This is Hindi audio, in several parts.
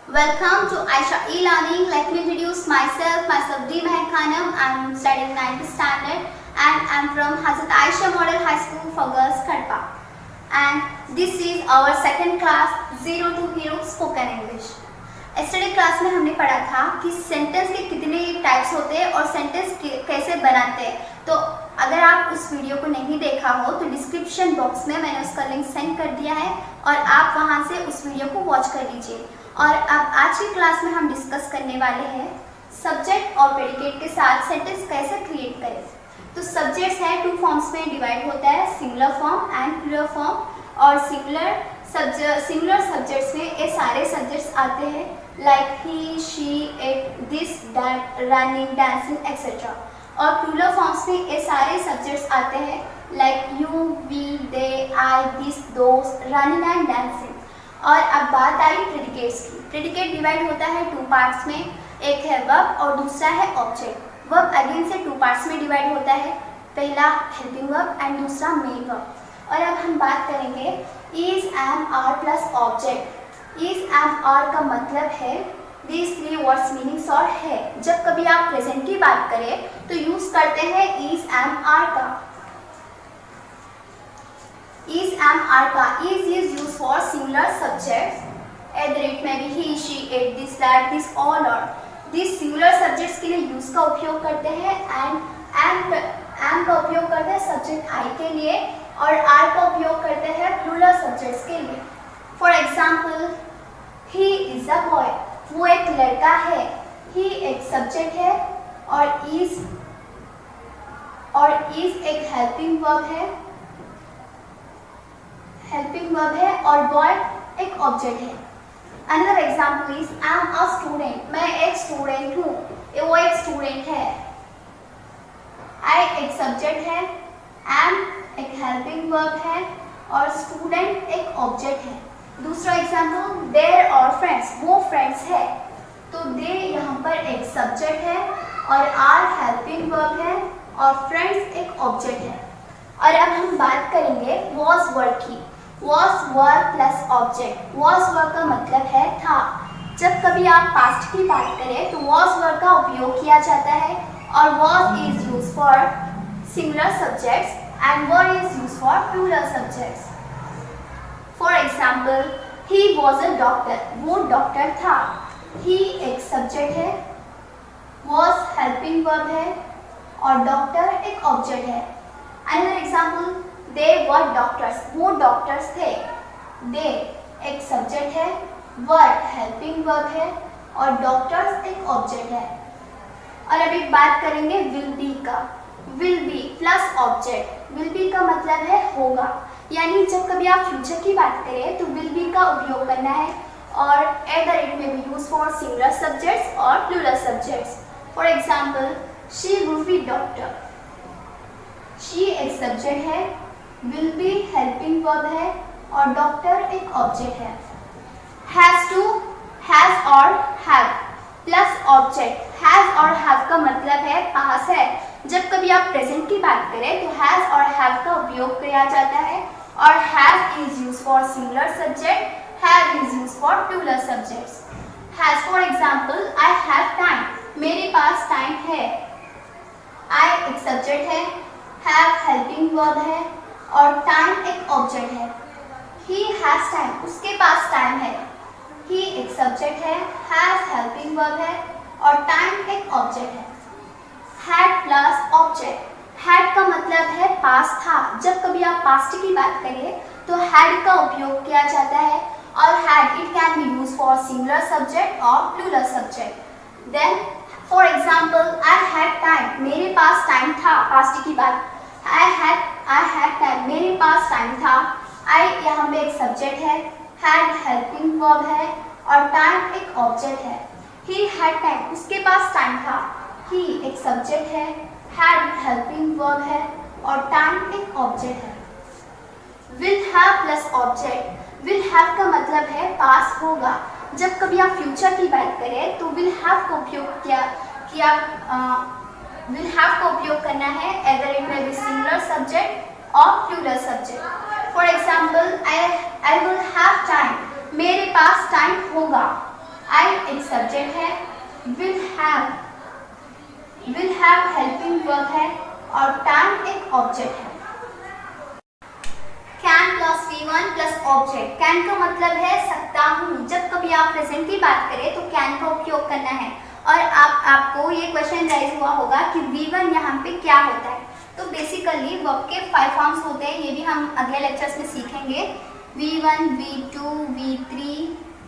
Welcome to Aisha E-Learning. Let me introduce myself. Myself D. Mahek Khanam. I'm studying 9th standard and I'm from Hazrat Aisha Model High School for Girls, Kadpa. And this is our second class 0 to Hero Spoken English. Yesterday class में हमने पढ़ा था कि सेंटेंस के कितने टाइप्स होते हैं और सेंटेंस कैसे बनाते हैं. तो अगर आप उस वीडियो को नहीं देखा हो तो डिस्क्रिप्शन बॉक्स में मैंने उसका लिंक सेंड कर दिया है और आप वहां से उस वीडियो को वॉच कर लीजिए. और अब आज की क्लास में हम डिस्कस करने वाले हैं सब्जेक्ट और प्रेडिकेट के साथ सेंटेंस कैसे क्रिएट करें. तो सब्जेक्ट्स है टू फॉर्म्स में डिवाइड होता है, singular form and plural form. और सिंगुलर सब्जेक्ट्स में ये सारे सब्जेक्ट्स आते हैं like he, she, it, this, that, running, dancing etcetera. और प्लूरल फॉर्म्स में ये सारे सब्जेक्ट्स आते हैं like you, we, they, I, this, those, running and dancing. और अब बात आई प्रेडिकेट्स की. प्रेडिकेट डिवाइड होता है टू पार्ट्स में, एक है वर्ब और दूसरा है ऑब्जेक्ट. वर्ब अगेन से टू पार्ट्स में डिवाइड होता है, पहला हेल्पिंग वर्ब एंड दूसरा मेन वर्ब. और अब हम बात करेंगे is, am, are plus object. Is, am, are का मतलब है these थ्री वर्ड्स मीनिंग्स और है. जब कभी आप प्रेजेंट की बात करें तो यूज करते हैं इज, एम, आर का. इज, एम, आर का is use for singular subjects. At the rate में भी he, she, it, this, that, this, all और दिस सिंगुलर सब्जेक्ट्स के लिए यूज का उपयोग करते हैं. एंड एम का उपयोग करते हैं सब्जेक्ट आई के लिए और आर का उपयोग करते हैं प्लूरल सब्जेक्ट्स के लिए. For example he is a boy, वो एक लड़का है. ही एक सब्जेक्ट है और इज एक हेल्पिंग वर्ब है और बॉय एक ऑब्जेक्ट है. Another example is I am a student, मैं एक स्टूडेंट हूँ, वो एक स्टूडेंट है. आई एक सब्जेक्ट है, एम एक हेल्पिंग वर्ब है और स्टूडेंट एक ऑब्जेक्ट है. दूसरा एग्जाम्पल देयर और फ्रेंड्स, वो फ्रेंड्स है. तो दे यहाँ पर एक सब्जेक्ट है और आर हेल्पिंग वर्ब है और फ्रेंड्स एक ऑब्जेक्ट है. और अब हम बात करेंगे वॉज वर्ड की. Was verb plus object. Was verb का मतलब है था. जब कभी आप पास्ट की बात करें तो वॉज वर्ब का उपयोग किया जाता है और was is use for singular subjects and were is use for plural subjects. For example he was a doctor, वो डॉक्टर था. ही एक सब्जेक्ट है, वॉज हेल्पिंग वर्ब है और डॉक्टर एक ऑब्जेक्ट है. अनदर एग्जाम्पल दे वर डॉक्टर्स, वो डॉक्टर्स थे. दे एक सब्जेक्ट है, वर हेल्पिंग वर्ब है और डॉक्टर्स एक ऑब्जेक्ट है. और अब एक बात करेंगे विल बी का. Will be plus object. Will be का मतलब है होगा, यानी जब कभी आप फ्यूचर की बात करें तो विल बी का उपयोग करना है और एट द रेट में भी यूज फॉर सिंगुलर सब्जेक्ट्स और plural subjects. For example she will be doctor. She एक सब्जेक्ट है, विल बी हेल्पिंग वर्ब है और डॉक्टर एक ऑब्जेक्ट है. हैज टू, हैज और हैव प्लस ऑब्जेक्ट. हैज और हैव का मतलब है पास है. जब कभी आप प्रेजेंट की बात करें तो हैज और हैव का उपयोग किया जाता है और have is use for singular subject, have is use for plural subjects. Has for example I have time, मेरे पास टाइम है. आई एक सब्जेक्ट है, हैव हेल्पिंग वर्ब है और टाइम एक ऑब्जेक्ट है. ही हैज टाइम, उसके पास टाइम है. ही एक सब्जेक्ट है, हैज हेल्पिंग वर्ब है और टाइम एक ऑब्जेक्ट है. Had plus object. हैड का मतलब है पास था. जब कभी आप पास्ट की बात करें तो हैड का उपयोग किया जाता है और had it can be use for singular subject और plural subject. Then for example I had time, मेरे पास टाइम था. पास्ट की बात आई हैड टाइम, मेरे पास टाइम था. आई यहाँ पे एक सब्जेक्ट है, हैड हेल्पिंग वर्ब है और टाइम एक ऑब्जेक्ट है. ही हैड टाइम, उसके पास टाइम था. ही एक सब्जेक्ट है, हैड हेल्पिंग वर्ब है और टाइम एक ऑब्जेक्ट है. Will have plus object. Will have का मतलब है पास होगा. जब कभी आप फ्यूचर की बात करें तो विल हैव का उपयोग विल हैव का उपयोग करना है एट द रेट में भी सिंगुलर सब्जेक्ट और plural subject. For example I will have time, मेरे पास टाइम होगा. आई एक सब्जेक्ट है, will have हेल्पिंग वर्ब है और टाइम एक ऑब्जेक्ट है। Can plus V1 plus object. Can का मतलब है सकता हूँ। जब कभी आप प्रेजेंट की बात करें तो कैन का उपयोग करना है। और आपको ये क्वेश्चन राइज हुआ होगा कि V1 यहाँ पे क्या होता है। तो बेसिकली वर्ब के 5 फॉर्म्स होते हैं, ये भी हम अगले लेक्चर्स में सीखेंगे। V1, V2, V3,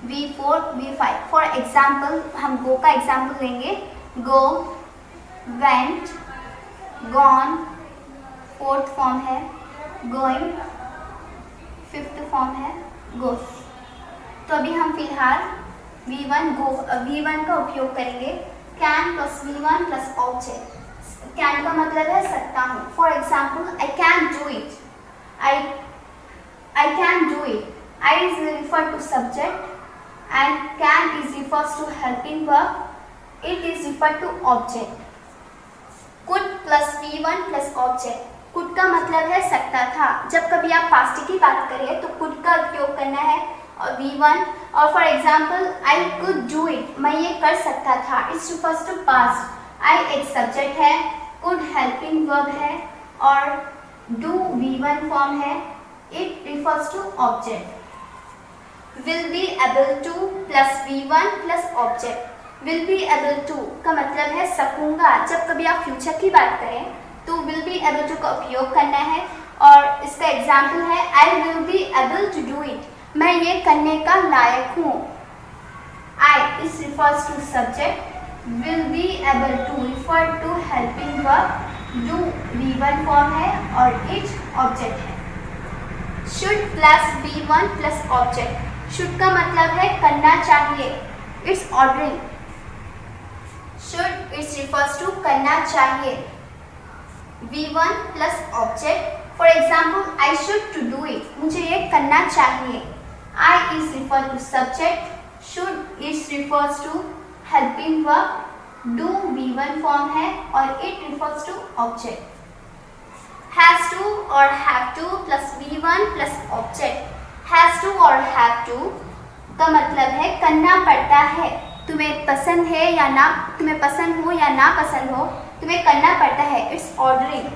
V4, V5। For example हम गो का एग्जाम्पल लेंगे। गो, वेंट, गॉन, फोर्थ फॉर्म है गोइंग, फिफ्थ फॉर्म है गोस। तो अभी हम फिलहाल V1 का उपयोग करेंगे। Can plus V1 plus object. Can का मतलब है सकता हूँ। For example I can do it. I can do it. I is refer to subject and can is refers to helping verb. It is refer to object. Could plus V1 plus object. Could का मतलब है सकता था। जब कभी आप पास्ट की बात करें तो could का उपयोग करना है और V1। और for example I could do it, मैं ये कर सकता था। It refers to past. I एक सब्जेक्ट है, could हेल्पिंग वर्ब है और do V1 फॉर्म है। It refers to object. Will be able to plus V1 plus object. Will be able to का मतलब है सकूंगा। जब कभी आप फ्यूचर की बात करें तो will be able to का उपयोग करना है और इसका एग्जाम्पल है I will be able to do it. मैं ये करने का लायक हूँ। I is refers to subject. Will be able to refer to helping verb. Do V1 form है और it object है। Should plus V1 plus object. Should का मतलब है करना चाहिए। It's ordering. Should it refers to करना चाहिए। V1 plus object. For example, I should to do it. मुझे ये करना चाहिए। I is refer to subject. Should is refers to helping verb. Do V1 form है और it refers to object. Has to और have to plus V1 plus object. Has to और have to का मतलब है करना पड़ता है। तुम्हें पसंद है या ना, तुम्हें पसंद हो या ना पसंद हो, तुम्हें करना पड़ता है। It's ordering.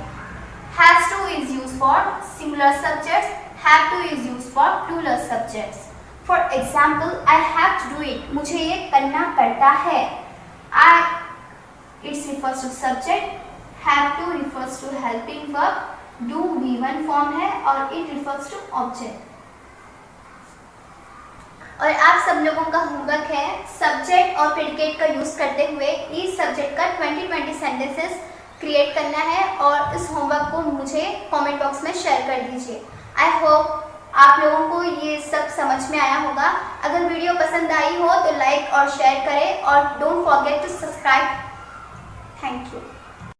Has to is used for singular subjects. Have to is used for plural subjects. For example, I have to do it. मुझे ये करना पड़ता है। It refers to subject. Have to refers to helping verb. Do V1 form है और it refers to object. और आप सब लोगों का होमवर्क है सब्जेक्ट और प्रेडिकेट का यूज करते हुए इस सब्जेक्ट का 20-20 सेंटेंसेस क्रिएट करना है और इस होमवर्क को मुझे कमेंट बॉक्स में शेयर कर दीजिए। आई होप आप लोगों को ये सब समझ में आया होगा। अगर वीडियो पसंद आई हो तो लाइक और शेयर करें और don't forget to subscribe. Thank you.